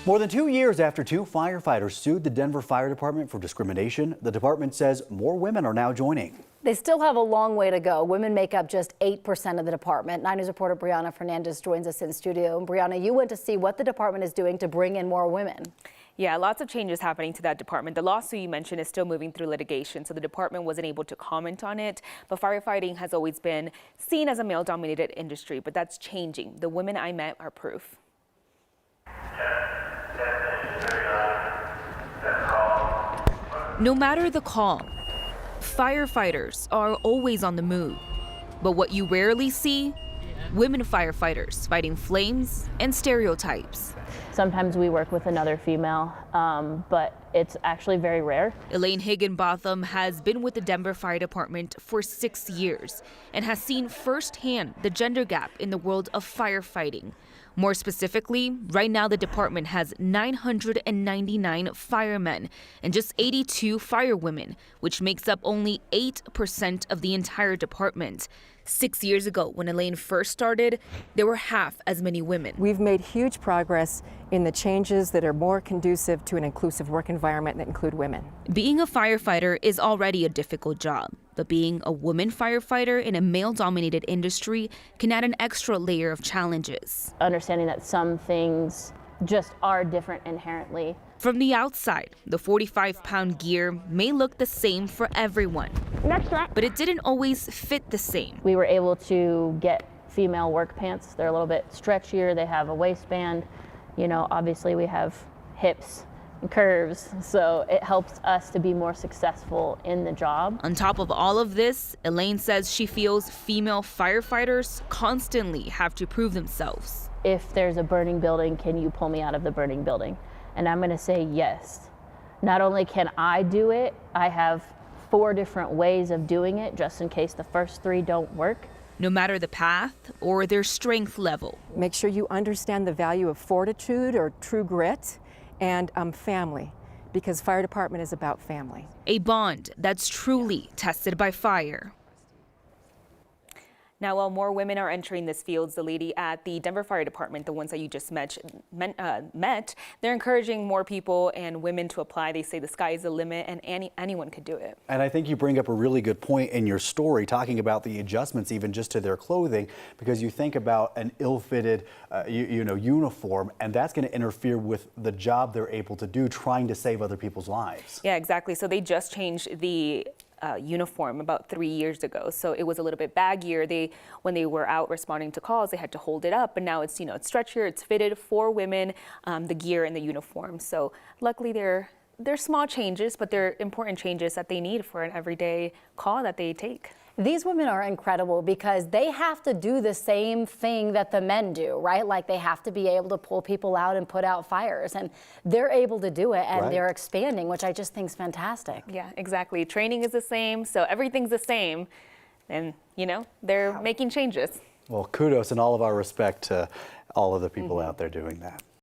More than 2 years after two firefighters sued the Denver Fire Department for discrimination, the department says more women are now joining. They still have a long way to go. Women make up just 8% of the department. 9 News reporter Brianna Fernandez joins us in studio. And Brianna, you went to see what the department is doing to bring in more women. Yeah, lots of changes happening to that department. The lawsuit you mentioned is still moving through litigation, so the department wasn't able to comment on it. But firefighting has always been seen as a male-dominated industry, but that's changing. The women I met are proof. No matter the call, firefighters are always on the move. But what you rarely see, women firefighters fighting flames and stereotypes. Sometimes we work with another female, but it's actually very rare. Elaine Higginbotham has been with the Denver Fire Department for 6 years and has seen firsthand the gender gap in the world of firefighting. More specifically, right now the department has 999 firemen and just 82 firewomen, which makes up only 8% of the entire department. 6 years ago, when Elaine first started, there were half as many women. We've made huge progress in the changes that are more conducive to an inclusive work environment that include women. Being a firefighter is already a difficult job, but being a woman firefighter in a male-dominated industry can add an extra layer of challenges. Understanding that some things just are different inherently. From the outside, the 45-pound gear may look the same for everyone, but it didn't always fit the same. We were able to get female work pants. They're a little bit stretchier. They have a waistband. You know, obviously we have hips and curves, so it helps us to be more successful in the job. On top of all of this, Elaine says she feels female firefighters constantly have to prove themselves. If there's a burning building, can you pull me out of the burning building? And I'm going to say yes. Not only can I do it, I have 4 different ways of doing it just in case the first 3 don't work. No matter the path or their strength level. Make sure you understand the value of fortitude or true grit and family, because fire department is about family. A bond that's truly tested by fire. Now, while more women are entering this field, the lady at the Denver Fire Department, the ones that you just met, they're encouraging more people and women to apply. They say the sky is the limit and anyone could do it. And I think you bring up a really good point in your story, talking about the adjustments even just to their clothing, because you think about an ill-fitted uniform, and that's going to interfere with the job they're able to do, trying to save other people's lives. Yeah, exactly. So they just changed the uniform about 3 years ago, so it was a little bit baggier. When they were out responding to calls, they had to hold it up, but now it's it's stretchier, it's fitted for women, the gear and the uniform. So luckily they're small changes, but they're important changes that they need for an everyday call that they take. These women are incredible because they have to do the same thing that the men do, right? Like they have to be able to pull people out and put out fires, and they're able to do it, and right. They're expanding, which I just think is fantastic. Yeah, exactly. Training is the same, so everything's the same, and they're making changes. Well, kudos and all of our respect to all of the people out there doing that.